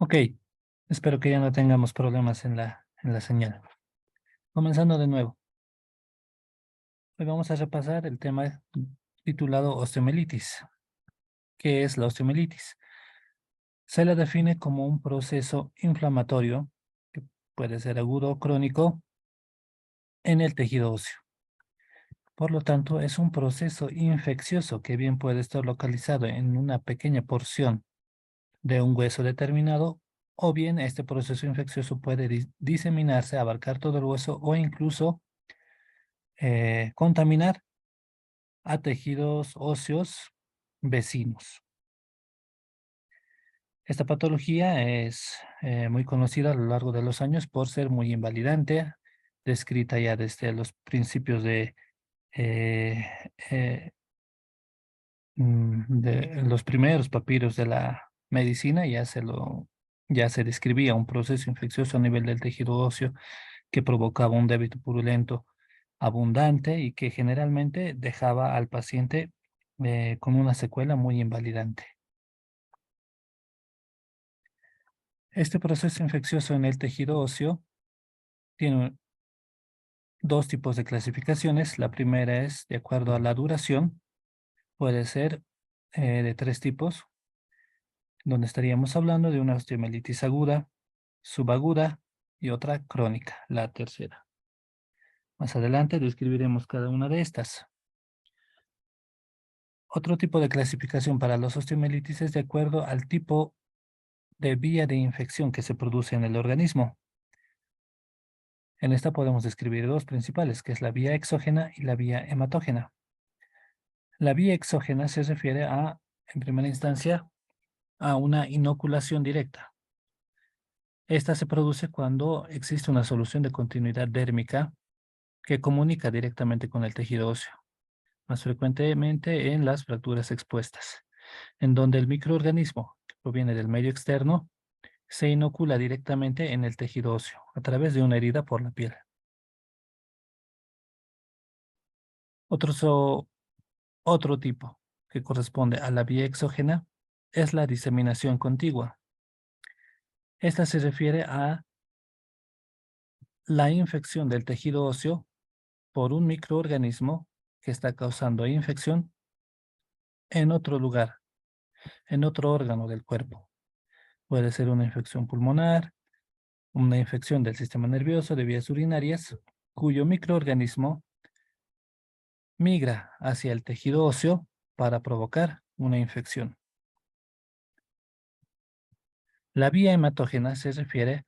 Ok, espero que ya no tengamos problemas en la señal. Comenzando de nuevo, hoy vamos a repasar el tema titulado osteomielitis. ¿Qué es la osteomielitis? Se la define como un proceso inflamatorio que puede ser agudo o crónico en el tejido óseo. Por lo tanto, es un proceso infeccioso que bien puede estar localizado en una pequeña porción de un hueso determinado, o bien este proceso infeccioso puede diseminarse, abarcar todo el hueso o incluso contaminar a tejidos óseos vecinos. Esta patología es muy conocida a lo largo de los años por ser muy invalidante, descrita ya desde los principios eh, eh, de los primeros papiros de la medicina, ya se describía un proceso infeccioso a nivel del tejido óseo que provocaba un débito purulento abundante y que generalmente dejaba al paciente con una secuela muy invalidante. Este proceso infeccioso en el tejido óseo tiene dos tipos de clasificaciones. La primera es de acuerdo a la duración, puede ser de tres tipos, donde estaríamos hablando de una osteomielitis aguda, subaguda y otra crónica, la tercera. Más adelante describiremos cada una de estas. Otro tipo de clasificación para los osteomielitis es de acuerdo al tipo de vía de infección que se produce en el organismo. En esta podemos describir dos principales, que es la vía exógena y la vía hematógena. La vía exógena se refiere en primera instancia, a una inoculación directa. Esta se produce cuando existe una solución de continuidad dérmica que comunica directamente con el tejido óseo, más frecuentemente en las fracturas expuestas, en donde el microorganismo que proviene del medio externo se inocula directamente en el tejido óseo a través de una herida por la piel. Otro, otro tipo que corresponde a la vía exógena es la diseminación contigua. Esta se refiere a la infección del tejido óseo por un microorganismo que está causando infección en otro lugar, en otro órgano del cuerpo. Puede ser una infección pulmonar, una infección del sistema nervioso de vías urinarias, cuyo microorganismo migra hacia el tejido óseo para provocar una infección. La vía hematógena se refiere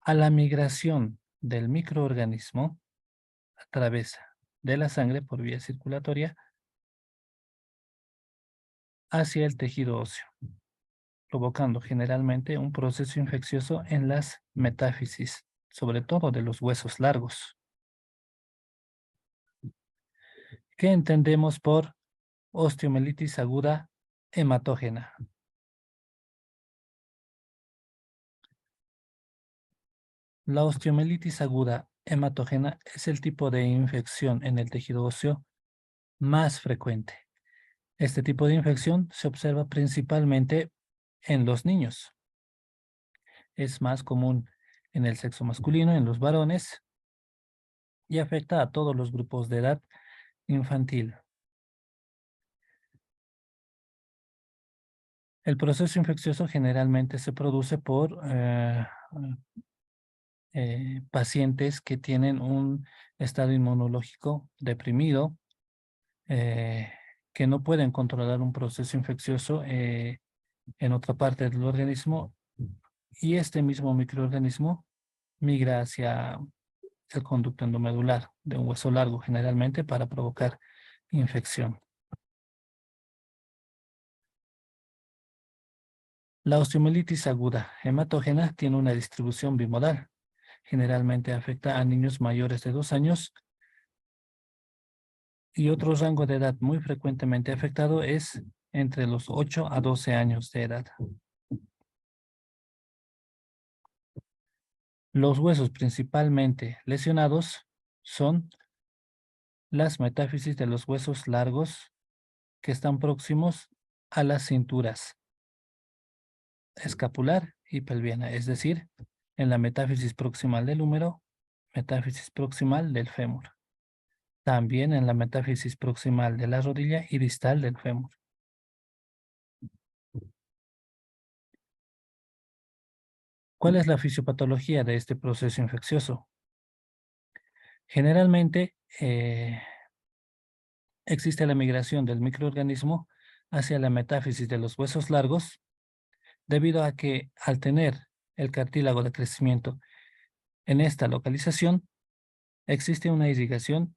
a la migración del microorganismo a través de la sangre por vía circulatoria hacia el tejido óseo, provocando generalmente un proceso infeccioso en las metáfisis, sobre todo de los huesos largos. ¿Qué entendemos por osteomielitis aguda hematógena? La osteomielitis aguda hematógena es el tipo de infección en el tejido óseo más frecuente. Este tipo de infección se observa principalmente en los niños. Es más común en el sexo masculino, en los varones, y afecta a todos los grupos de edad infantil. El proceso infeccioso generalmente se produce por pacientes que tienen un estado inmunológico deprimido, eh, que no pueden controlar un proceso infeccioso en otra parte del organismo, y este mismo microorganismo migra hacia el conducto endomedular de un hueso largo generalmente para provocar infección. La osteomielitis aguda hematógena tiene una distribución bimodal. Generalmente afecta a niños mayores de 2 años, y otro rango de edad muy frecuentemente afectado es entre los 8 a 12 años de edad. Los huesos principalmente lesionados son las metáfisis de los huesos largos que están próximos a las cinturas. escapular y pelviana, es decir, en la metáfisis proximal del húmero, metáfisis proximal del fémur. También en la metáfisis proximal de la rodilla y distal del fémur. ¿Cuál es la fisiopatología de este proceso infeccioso? Generalmente existe la migración del microorganismo hacia la metáfisis de los huesos largos, debido a que al tener el cartílago de crecimiento en esta localización, existe una irrigación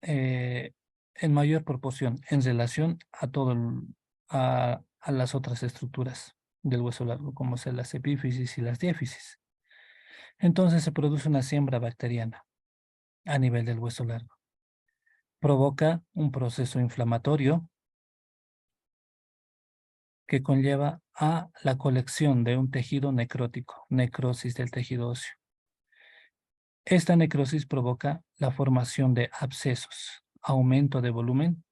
en mayor proporción en relación a a las otras estructuras del hueso largo, como son las epífisis y las diáfisis. Entonces se produce una siembra bacteriana a nivel del hueso largo. Provoca un proceso inflamatorio que conlleva a la colección de un tejido necrótico, necrosis del tejido óseo. Esta necrosis provoca la formación de abscesos, aumento de volumen,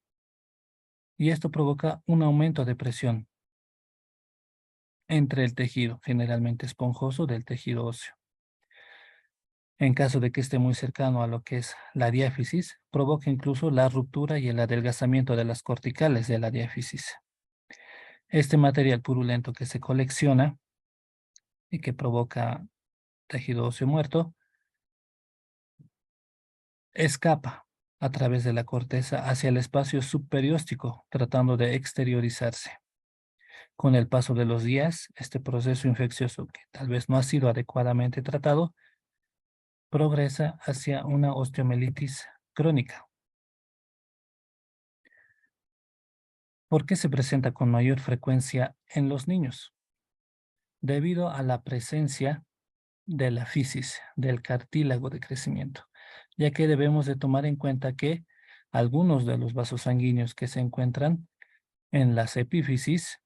y esto provoca un aumento de presión entre el tejido, generalmente esponjoso, del tejido óseo. En caso de que esté muy cercano a lo que es la diáfisis, provoca incluso la ruptura y el adelgazamiento de las corticales de la diáfisis. Este material purulento que se colecciona y que provoca tejido óseo muerto, escapa a través de la corteza hacia el espacio subperióstico, tratando de exteriorizarse. Con el paso de los días, este proceso infeccioso, que tal vez no ha sido adecuadamente tratado, progresa hacia una osteomielitis crónica. ¿Por qué se presenta con mayor frecuencia en los niños? Debido a la presencia de la fisis, del cartílago de crecimiento, ya que debemos de tomar en cuenta que algunos de los vasos sanguíneos que se encuentran en las epífisis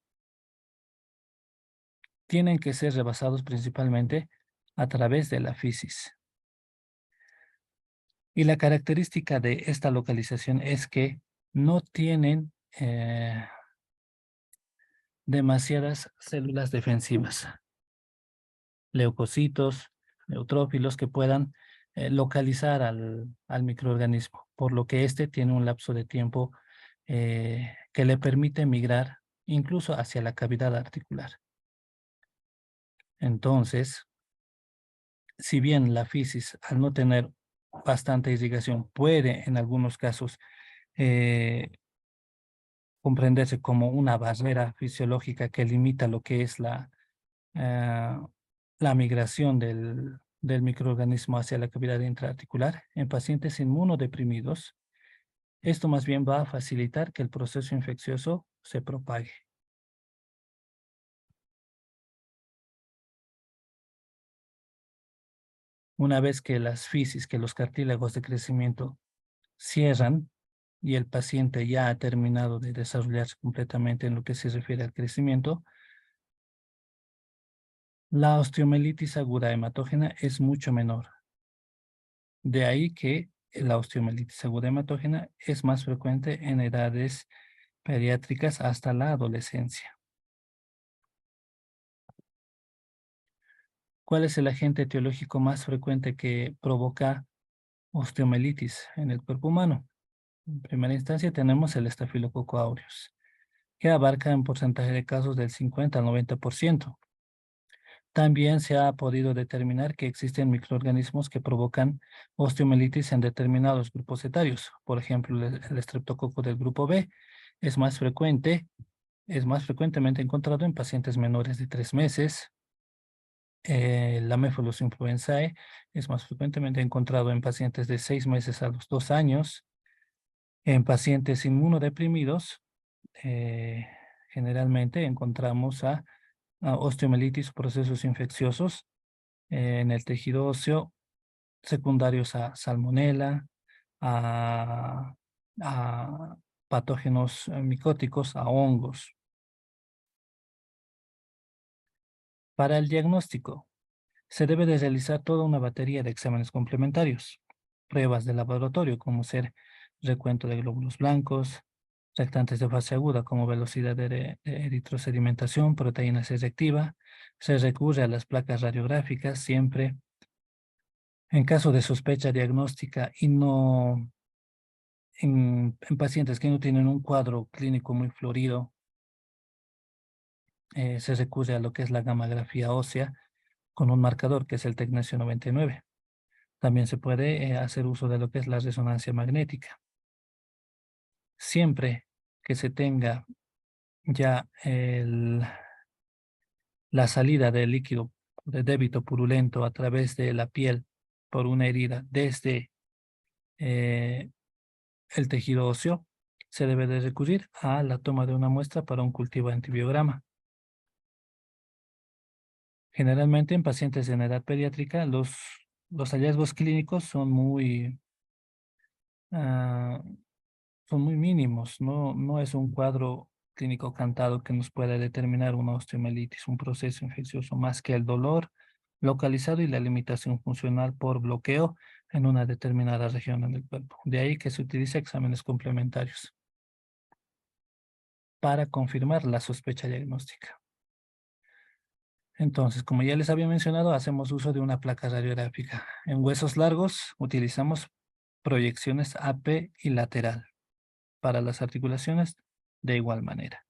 tienen que ser rebasados principalmente a través de la fisis. Y la característica de esta localización es que no tienen demasiadas células defensivas, leucocitos, neutrófilos que puedan localizar al microorganismo, por lo que éste tiene un lapso de tiempo que le permite migrar incluso hacia la cavidad articular. Entonces, si bien la fisis, al no tener bastante irrigación, puede en algunos casos eh, comprenderse como una barrera fisiológica que limita lo que es eh, la migración del microorganismo hacia la cavidad intraarticular. En pacientes inmunodeprimidos, esto más bien va a facilitar que el proceso infeccioso se propague. Una vez que las fisis, que los cartílagos de crecimiento cierran y el paciente ya ha terminado de desarrollarse completamente en lo que se refiere al crecimiento, la osteomielitis aguda hematógena es mucho menor. De ahí que la osteomielitis aguda hematógena es más frecuente en edades pediátricas hasta la adolescencia. ¿Cuál es el agente etiológico más frecuente que provoca osteomielitis en el cuerpo humano? En primera instancia tenemos el estafilococo aureus, que abarca en porcentaje de casos del 50 al 90%. También se ha podido determinar que existen microorganismos que provocan osteomielitis en determinados grupos etarios. Por ejemplo, el estreptococo del grupo B es más frecuente, es más frecuentemente encontrado en pacientes menores de 3 meses. La Haemophilus influenzae es más frecuentemente encontrado en pacientes de 6 meses a los 2 años. En pacientes inmunodeprimidos, generalmente encontramos a osteomielitis, procesos infecciosos en el tejido óseo secundarios a salmonela, a, a patógenos micóticos, a hongos. Para el diagnóstico, se debe de realizar toda una batería de exámenes complementarios, pruebas de laboratorio como ser recuento de glóbulos blancos, reactantes de fase aguda como velocidad de eritrosedimentación, proteína C reactiva. Se recurre a las placas radiográficas siempre en caso de sospecha diagnóstica y no en pacientes que no tienen un cuadro clínico muy florido. Se recurre a lo que es la gammagrafía ósea con un marcador que es el tecnesio 99. También se puede hacer uso de lo que es la resonancia magnética. Siempre que se tenga ya la salida del líquido de débito purulento a través de la piel por una herida desde eh, el tejido óseo, se debe de recurrir a la toma de una muestra para un cultivo de antibiograma. Generalmente en pacientes en edad pediátrica, los hallazgos clínicos ah, son muy mínimos, no es un cuadro clínico cantado que nos pueda determinar una osteomielitis, un proceso infeccioso, más que el dolor localizado y la limitación funcional por bloqueo en una determinada región en el cuerpo. De ahí que se utiliza exámenes complementarios para confirmar la sospecha diagnóstica. Entonces, como ya les había mencionado, hacemos uso de una placa radiográfica. En huesos largos utilizamos proyecciones AP y lateral. Para las articulaciones, de igual manera.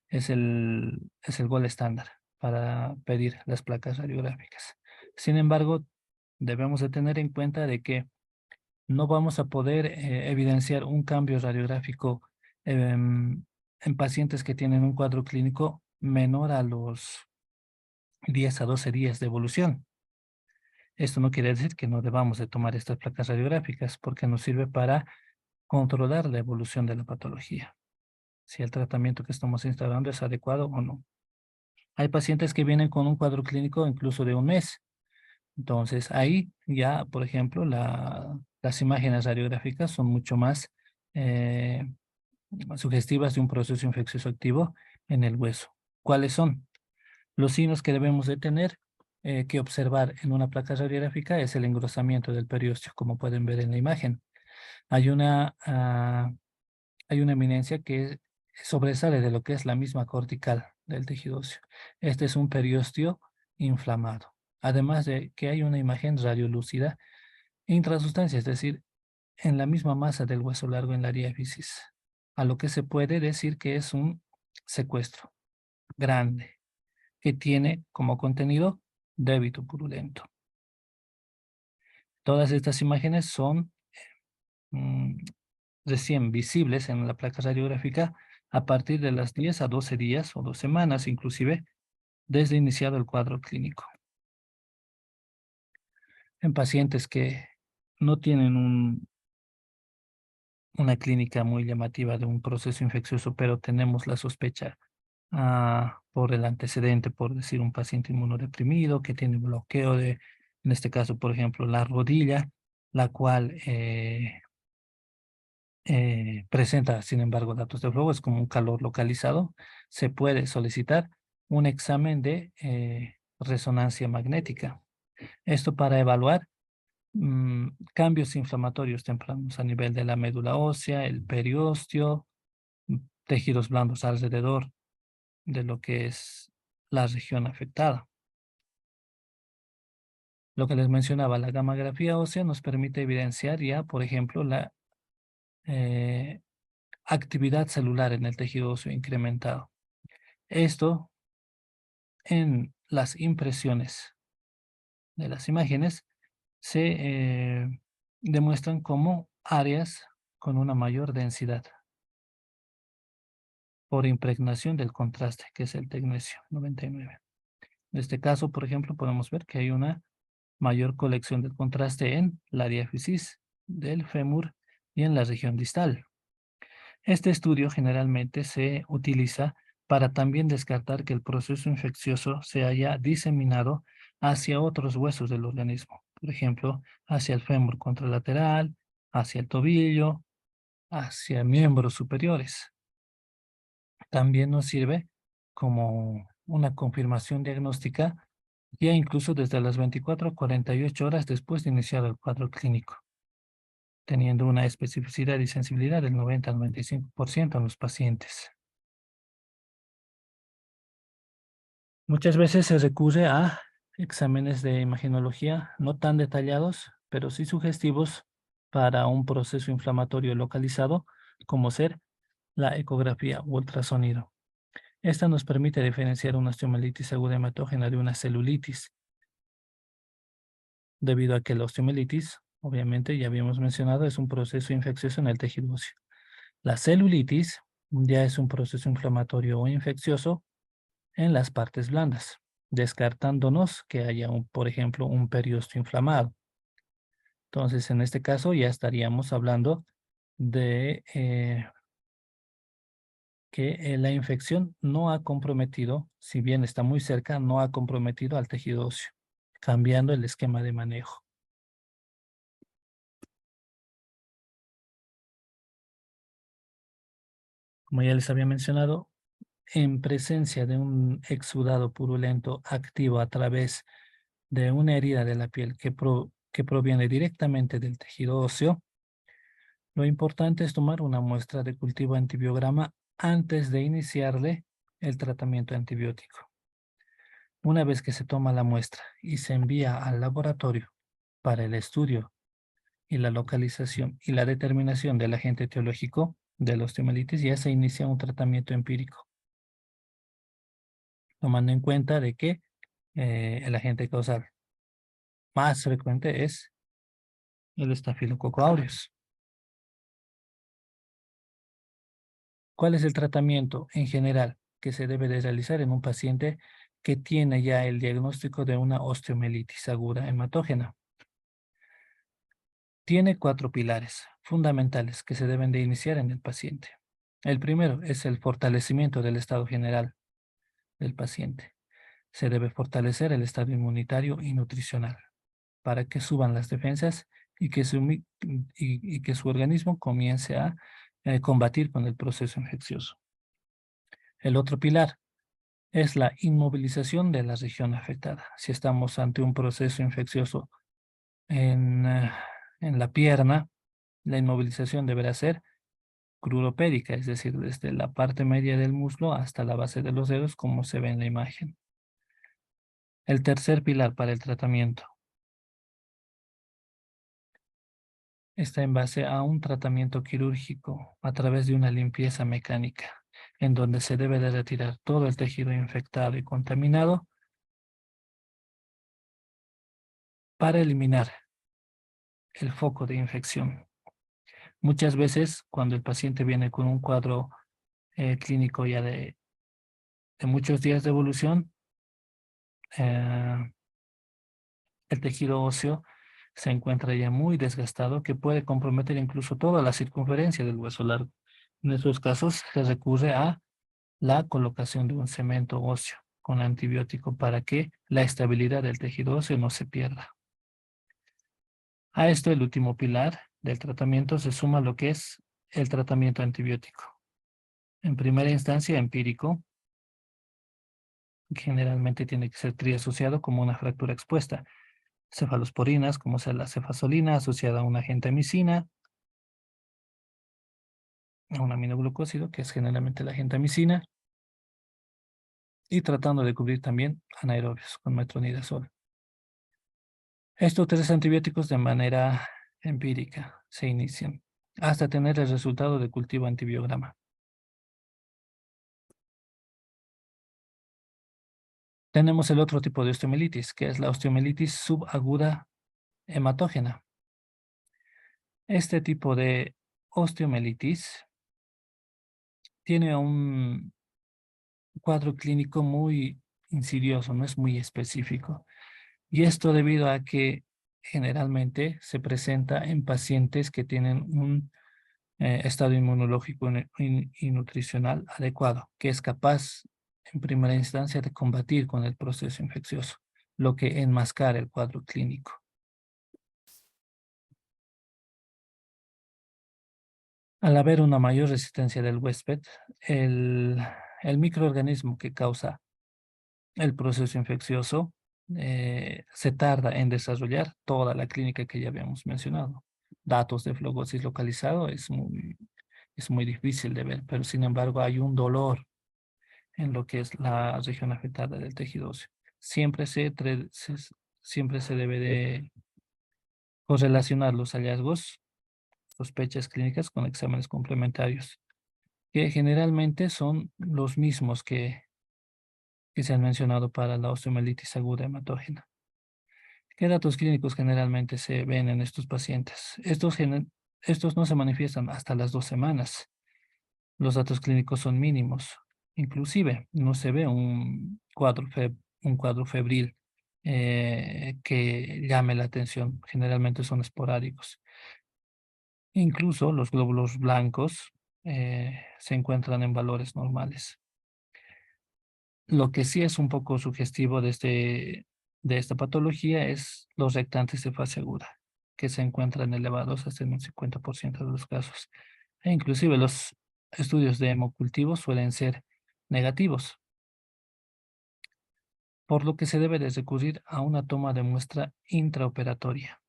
Es el gol estándar para pedir las placas radiográficas. Sin embargo, debemos de tener en cuenta de que no vamos a poder evidenciar un cambio radiográfico en pacientes que tienen un cuadro clínico menor a los 10 a 12 días de evolución. Esto no quiere decir que no debamos de tomar estas placas radiográficas porque nos sirve para controlar la evolución de la patología, si el tratamiento que estamos instaurando es adecuado o no. Hay pacientes que vienen con un cuadro clínico incluso de un mes. Entonces, ahí ya, por ejemplo, las imágenes radiográficas son mucho más eh, sugestivas de un proceso infeccioso activo en el hueso. ¿Cuáles son? Los signos que debemos de tener que observar en una placa radiográfica es el engrosamiento del periósteo, como pueden ver en la imagen. Hay hay una eminencia que sobresale de lo que es la misma cortical del tejido óseo. Este es un periósteo inflamado. Además de que hay una imagen radiolúcida intrasustancia, es decir, en la misma masa del hueso largo en la diáfisis, a lo que se puede decir que es un secuestro grande, que tiene como contenido débito purulento. Todas estas imágenes son mm, recién visibles en la placa radiográfica a partir de las 10 a 12 días o 2 semanas, inclusive desde iniciado el cuadro clínico. En pacientes que no tienen una clínica muy llamativa de un proceso infeccioso, pero tenemos la sospecha por el antecedente, por decir un paciente inmunodeprimido que tiene bloqueo en este caso, por ejemplo, la rodilla, la cual presenta, sin embargo, datos de flujo, es como un calor localizado, se puede solicitar un examen de resonancia magnética. Esto para evaluar cambios inflamatorios tempranos a nivel de la médula ósea, el periósteo, tejidos blandos alrededor de lo que es la región afectada. Lo que les mencionaba, la gammagrafía ósea nos permite evidenciar ya, por ejemplo, la eh, actividad celular en el tejido óseo incrementado. Esto en las impresiones de las imágenes se demuestran como áreas con una mayor densidad por impregnación del contraste, que es el tecnesio 99. En este caso, por ejemplo, podemos ver que hay una mayor colección de contraste en la diáfisis del fémur y en la región distal. Este estudio generalmente se utiliza para también descartar que el proceso infeccioso se haya diseminado hacia otros huesos del organismo, por ejemplo, hacia el fémur contralateral, hacia el tobillo, hacia miembros superiores. También nos sirve como una confirmación diagnóstica ya incluso desde las 24 a 48 horas después de iniciar el cuadro clínico. teniendo una especificidad y sensibilidad del 90 al 95% en los pacientes. Muchas veces se recurre a exámenes de imagenología no tan detallados, pero sí sugestivos para un proceso inflamatorio localizado, como ser la ecografía u ultrasonido. Esta nos permite diferenciar una osteomelitis aguda hematógena de una celulitis, debido a que la osteomelitis, obviamente ya habíamos mencionado, es un proceso infeccioso en el tejido óseo. La celulitis ya es un proceso inflamatorio o infeccioso en las partes blandas, descartándonos que haya, por ejemplo, un periosteo inflamado. Entonces, en este caso ya estaríamos hablando de que la infección no ha comprometido, si bien está muy cerca, no ha comprometido al tejido óseo, cambiando el esquema de manejo. Como ya les había mencionado, en presencia de un exudado purulento activo a través de una herida de la piel que proviene directamente del tejido óseo, lo importante es tomar una muestra de cultivo antibiograma antes de iniciarle el tratamiento antibiótico. Una vez que se toma la muestra y se envía al laboratorio para el estudio y la localización y la determinación del agente etiológico de la osteomelitis, ya se inicia un tratamiento empírico, tomando en cuenta de que el agente causal más frecuente es el estafilococo aureus. ¿Cuál es el tratamiento en general que se debe de realizar en un paciente que tiene ya el diagnóstico de una osteomelitis aguda hematógena? Tiene 4 pilares fundamentales que se deben de iniciar en el paciente. El primero es el fortalecimiento del estado general del paciente. Se debe fortalecer el estado inmunitario y nutricional para que suban las defensas y que que su organismo comience a combatir con el proceso infeccioso. El otro pilar es la inmovilización de la región afectada. Si estamos ante un proceso infeccioso en, eh, en la pierna, la inmovilización deberá ser cruropédica, es decir, desde la parte media del muslo hasta la base de los dedos, como se ve en la imagen. El tercer pilar para el tratamiento está en base a un tratamiento quirúrgico a través de una limpieza mecánica, en donde se debe de retirar todo el tejido infectado y contaminado para eliminar el foco de infección. Muchas veces, cuando el paciente viene con un cuadro clínico ya de muchos días de evolución, eh, el tejido óseo se encuentra ya muy desgastado, que puede comprometer incluso toda la circunferencia del hueso largo. En estos casos se recurre a la colocación de un cemento óseo con antibiótico para que la estabilidad del tejido óseo no se pierda. A esto, el último pilar del tratamiento se suma lo que es el tratamiento antibiótico. En primera instancia, empírico, generalmente tiene que ser triasociado como una fractura expuesta. Cefalosporinas, como sea la cefazolina, asociada a una gentamicina, a un aminoglucósido, que es generalmente la gentamicina, y tratando de cubrir también anaerobios con metronidazol. Estos 3 antibióticos de manera empírica se inician hasta tener el resultado de cultivo antibiograma. Tenemos el otro tipo de osteomelitis, que es la osteomelitis subaguda hematógena. Este tipo de osteomelitis tiene un cuadro clínico muy insidioso, no es muy específico. Y esto debido a que generalmente se presenta en pacientes que tienen un estado inmunológico y nutricional adecuado, que es capaz en primera instancia de combatir con el proceso infeccioso, lo que enmascara el cuadro clínico. Al haber una mayor resistencia del huésped, el microorganismo que causa el proceso infeccioso se tarda en desarrollar toda la clínica que ya habíamos mencionado. datos de flogosis localizado es muy difícil de ver, pero sin embargo hay un dolor en lo que es la región afectada del tejido óseo. Siempre siempre se debe de correlacionar los hallazgos, sospechas clínicas con exámenes complementarios, que generalmente son los mismos que se han mencionado para la osteomielitis aguda hematógena. ¿Qué datos clínicos generalmente se ven en estos pacientes? Estos no se manifiestan hasta las 2 semanas. Los datos clínicos son mínimos. Inclusive no se ve un cuadro febril que llame la atención. Generalmente son esporádicos. Incluso los glóbulos blancos se encuentran en valores normales. Lo que sí es un poco sugestivo de esta patología es los rectantes de fase aguda, que se encuentran elevados hasta en un 50% de los casos. E inclusive los estudios de hemocultivo suelen ser negativos, por lo que se debe de recurrir a una toma de muestra intraoperatoria.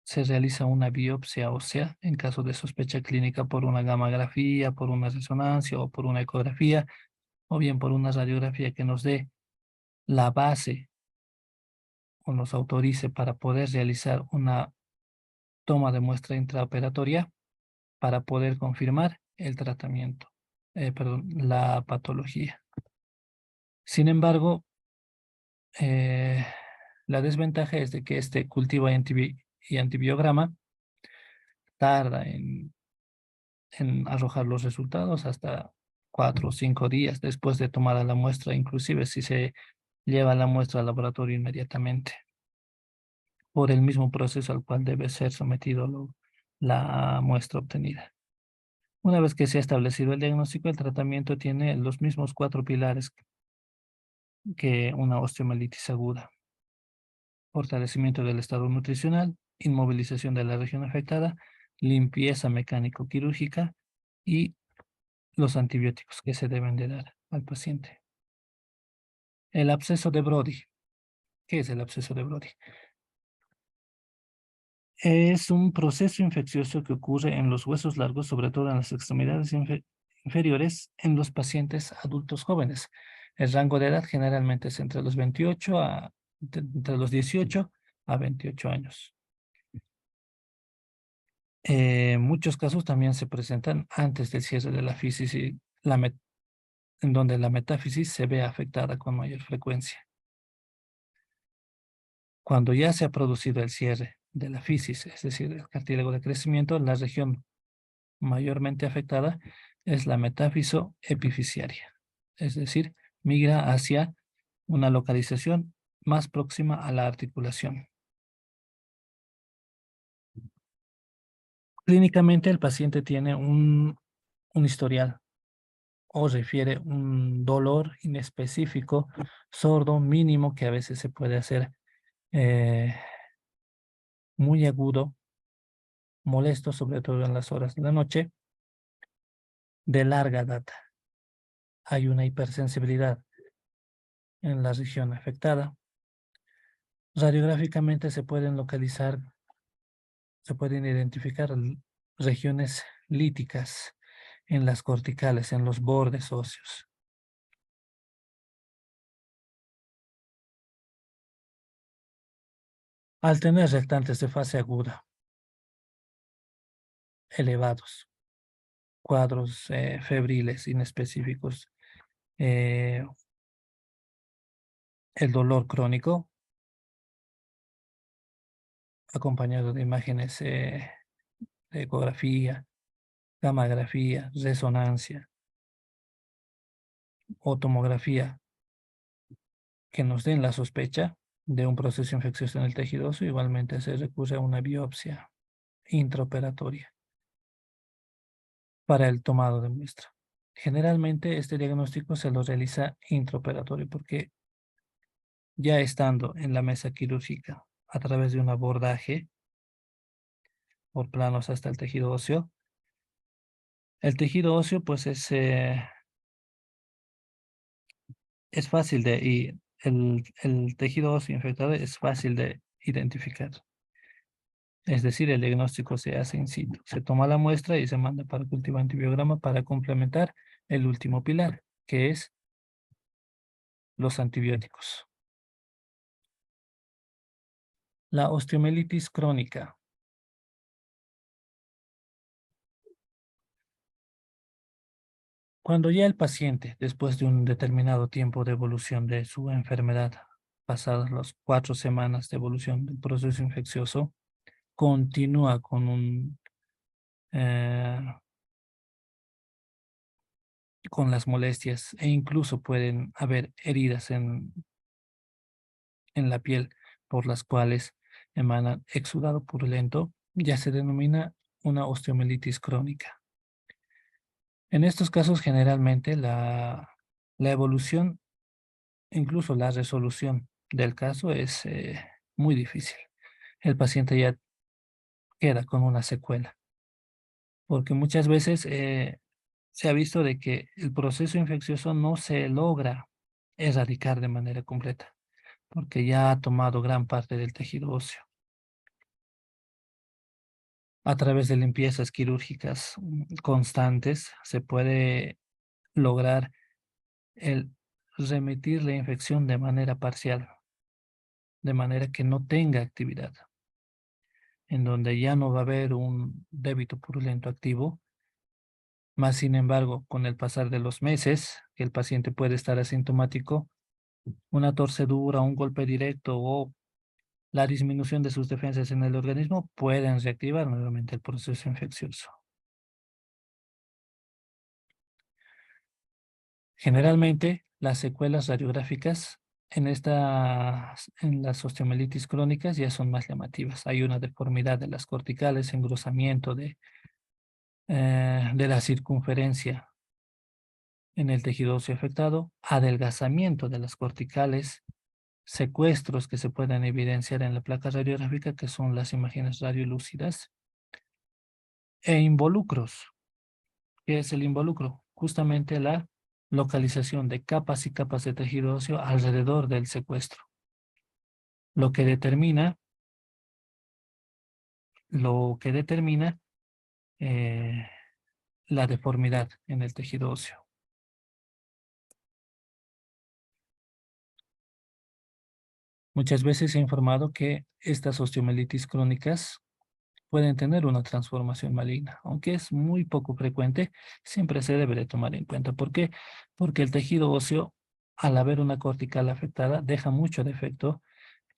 Se realiza una biopsia ósea en caso de sospecha clínica por una gammagrafía, por una resonancia o por una ecografía, o bien por una radiografía que nos dé la base o nos autorice para poder realizar una toma de muestra intraoperatoria para poder confirmar el tratamiento, perdón, la patología. Sin embargo, eh, la desventaja es de que este cultivo y antibiograma tarda en arrojar los resultados hasta 4 o 5 días después de tomada la muestra, inclusive si se lleva la muestra al laboratorio inmediatamente, por el mismo proceso al cual debe ser sometido la muestra obtenida. Una vez que se ha establecido el diagnóstico, el tratamiento tiene los mismos 4 pilares que una osteomielitis aguda: fortalecimiento del estado nutricional, inmovilización de la región afectada, limpieza mecánico-quirúrgica y los antibióticos que se deben de dar al paciente. El absceso de Brody. ¿Qué es el absceso de Brody? Es un proceso infeccioso que ocurre en los huesos largos, sobre todo en las extremidades inferiores, en los pacientes adultos jóvenes. El rango de edad generalmente es entre los 18 a 28 años. Muchos casos también se presentan antes del cierre de la fisis en donde la metáfisis se ve afectada con mayor frecuencia. Cuando ya se ha producido el cierre de la fisis, es decir, el cartílago de crecimiento, la región mayormente afectada es la metáfiso epifisiaria, es decir, migra hacia una localización más próxima a la articulación. Clínicamente, el paciente tiene un historial o refiere un dolor inespecífico, sordo, mínimo, que a veces se puede hacer eh, muy agudo, molesto, sobre todo en las horas de la noche, de larga data. Hay una hipersensibilidad en la región afectada. Radiográficamente se pueden identificar regiones líticas en las corticales, en los bordes óseos. Al tener rectantes de fase aguda elevados, cuadros febriles inespecíficos, eh, el dolor crónico, acompañado de imágenes de ecografía, gammagrafía, resonancia o tomografía que nos den la sospecha de un proceso infeccioso en el tejido óseo, igualmente se recurre a una biopsia intraoperatoria para el tomado de muestra. Generalmente este diagnóstico se lo realiza intraoperatorio porque ya estando en la mesa quirúrgica a través de un abordaje por planos hasta el tejido óseo, el tejido óseo pues es fácil y el tejido óseo infectado es fácil de identificar. Es decir, el diagnóstico se hace in situ. Se toma la muestra y se manda para cultivo antibiograma para complementar el último pilar, que es los antibióticos. La osteomielitis crónica. Cuando ya el paciente, después de un determinado tiempo de evolución de su enfermedad, pasadas las 4 semanas de evolución del proceso infeccioso, continúa eh, con las molestias e incluso pueden haber heridas en la piel por las cuales emanan exudado purulento, ya se denomina una osteomielitis crónica. En estos casos, generalmente la evolución, incluso la resolución del caso es muy difícil. El paciente ya queda con una secuela, porque muchas veces se ha visto de que el proceso infeccioso no se logra erradicar de manera completa, porque ya ha tomado gran parte del tejido óseo. A través de limpiezas quirúrgicas constantes se puede lograr el remitir la infección de manera parcial, de manera que no tenga actividad, en donde ya no va a haber un débito purulento activo. Más sin embargo, con el pasar de los meses, que el paciente puede estar asintomático, una torcedura, un golpe directo o la disminución de sus defensas en el organismo pueden reactivar nuevamente el proceso infeccioso. Generalmente, las secuelas radiográficas en las osteomielitis crónicas ya son más llamativas. Hay una deformidad de las corticales, engrosamiento de la circunferencia en el tejido óseo afectado, adelgazamiento de las corticales, secuestros que se pueden evidenciar en la placa radiográfica, que son las imágenes radiolúcidas, e involucros. ¿Qué es el involucro? Justamente la localización de capas y capas de tejido óseo alrededor del secuestro, lo que determina, lo que determina eh, la deformidad en el tejido óseo. Muchas veces se ha informado que estas osteomielitis crónicas pueden tener una transformación maligna, aunque es muy poco frecuente, siempre se debe de tomar en cuenta. ¿Por qué? Porque el tejido óseo, al haber una cortical afectada, deja mucho defecto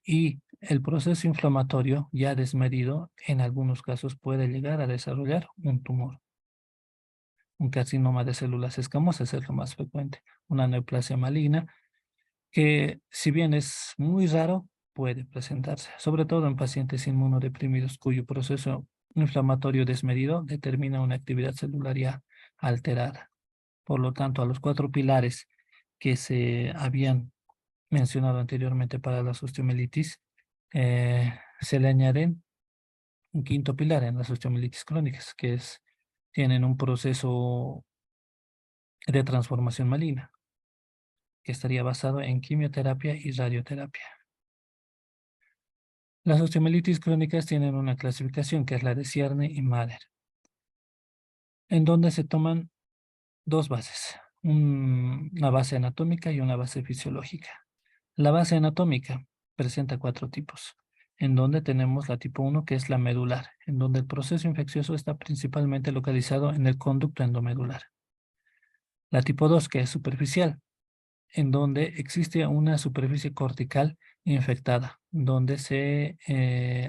y el proceso inflamatorio ya desmedido en algunos casos puede llegar a desarrollar un tumor. Un carcinoma de células escamosas es lo más frecuente, una neoplasia maligna que si bien es muy raro, puede presentarse, sobre todo en pacientes inmunodeprimidos cuyo proceso inflamatorio desmedido determina una actividad celular ya alterada. Por lo tanto, a los 4 pilares que se habían mencionado anteriormente para la osteomielitis, se le añaden un quinto pilar en las osteomielitis crónicas, que es, tienen un proceso de transformación maligna, que estaría basado en quimioterapia y radioterapia. Las osteomielitis crónicas tienen una clasificación que es la de Cierne y Mader, en donde se toman dos bases, una base anatómica y una base fisiológica. La base anatómica presenta 4 tipos, en donde tenemos la tipo 1, que es la medular, en donde el proceso infeccioso está principalmente localizado en el conducto endomedular. La tipo 2, que es superficial, en donde existe una superficie cortical infectada, donde se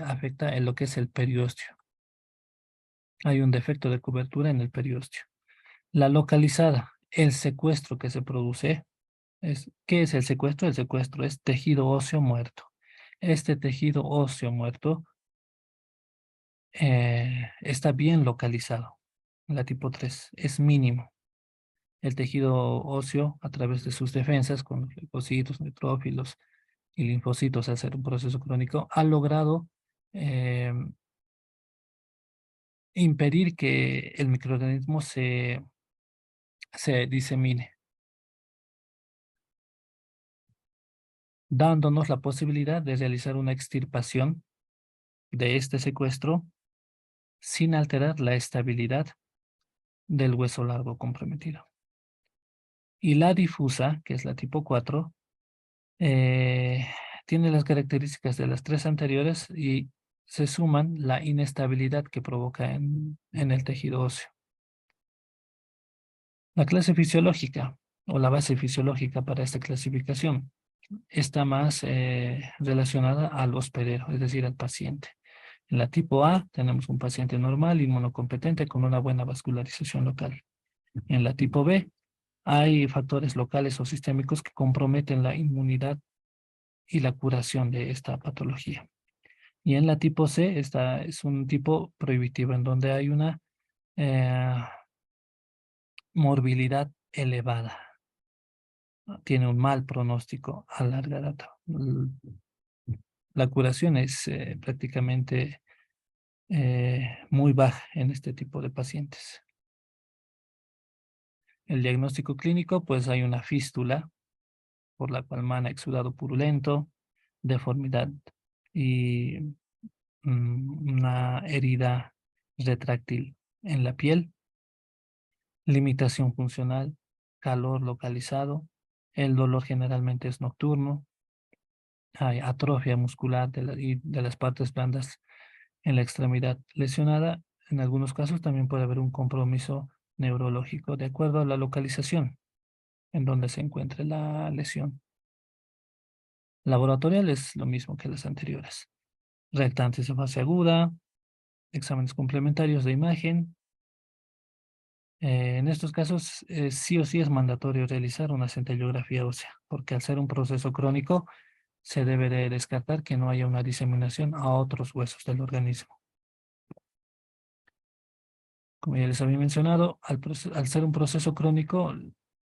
afecta en lo que es el periósteo. Hay un defecto de cobertura en el periósteo. La localizada, el secuestro que se produce, ¿qué es el secuestro? El secuestro es tejido óseo muerto. Este tejido óseo muerto está bien localizado. La tipo 3 es mínimo. El tejido óseo, a través de sus defensas, con los leucocitos, neutrófilos y linfocitos, al ser un proceso crónico, ha logrado eh, impedir que el microorganismo se disemine, dándonos la posibilidad de realizar una extirpación de este secuestro sin alterar la estabilidad del hueso largo comprometido. Y la difusa, que es la tipo 4, eh, tiene las características de las tres anteriores y se suman la inestabilidad que provoca en el tejido óseo. La clase fisiológica o la base fisiológica para esta clasificación está más relacionada al hospedero, es decir, al paciente. En la tipo A tenemos un paciente normal, inmunocompetente, con una buena vascularización local. En la tipo B hay factores locales o sistémicos que comprometen la inmunidad y la curación de esta patología. Y en la tipo C, esta es un tipo prohibitivo en donde hay una eh, morbilidad elevada. Tiene un mal pronóstico a larga data. La curación es prácticamente muy baja en este tipo de pacientes. El diagnóstico clínico, pues hay una fístula por la cual mana exudado purulento, deformidad y una herida retráctil en la piel, limitación funcional, calor localizado, el dolor generalmente es nocturno, hay atrofia muscular y de las partes blandas en la extremidad lesionada. En algunos casos también puede haber un compromiso neurológico de acuerdo a la localización en donde se encuentre la lesión. Laboratorial es lo mismo que las anteriores. Reactantes de fase aguda, exámenes complementarios de imagen. En estos casos, sí o sí es mandatorio realizar una centellografía ósea, porque al ser un proceso crónico, se debe de descartar que no haya una diseminación a otros huesos del organismo. Como ya les había mencionado, al ser un proceso crónico,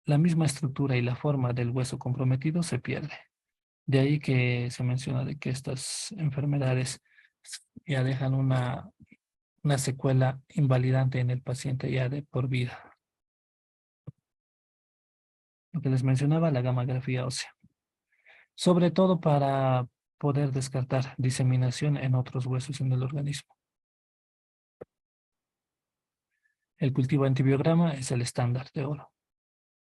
la misma estructura y la forma del hueso comprometido se pierde. De ahí que se menciona de que estas enfermedades ya dejan una secuela invalidante en el paciente ya de por vida. Lo que les mencionaba, la gamografía ósea. Sobre todo para poder descartar diseminación en otros huesos en el organismo. El cultivo antibiograma es el estándar de oro,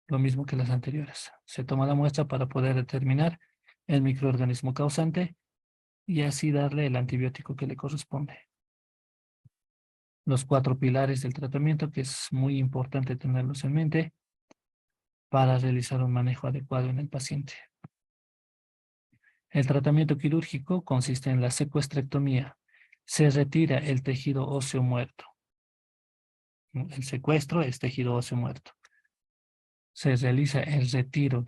lo mismo que las anteriores. Se toma la muestra para poder determinar el microorganismo causante y así darle el antibiótico que le corresponde. Los 4 pilares del tratamiento, que es muy importante tenerlos en mente para realizar un manejo adecuado en el paciente. El tratamiento quirúrgico consiste en la secuestrectomía. Se retira el tejido óseo muerto. El secuestro es tejido óseo muerto. Se realiza el retiro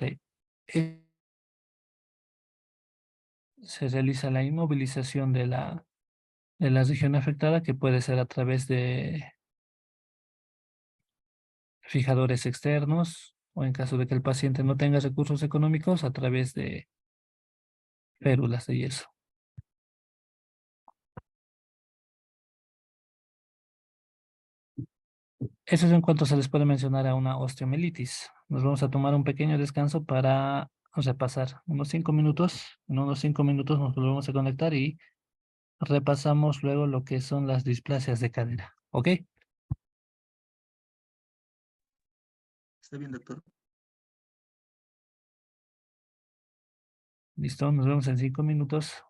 se realiza la inmovilización de la región afectada, que puede ser a través de fijadores externos o en caso de que el paciente no tenga recursos económicos, a través de férulas de yeso. Eso es en cuanto se les puede mencionar a una osteomielitis. Nos vamos a tomar un pequeño descanso para repasar unos 5 minutos. En unos 5 minutos nos volvemos a conectar y repasamos luego lo que son las displasias de cadera. ¿Ok? Está bien, doctor. Listo, nos vemos en 5 minutos.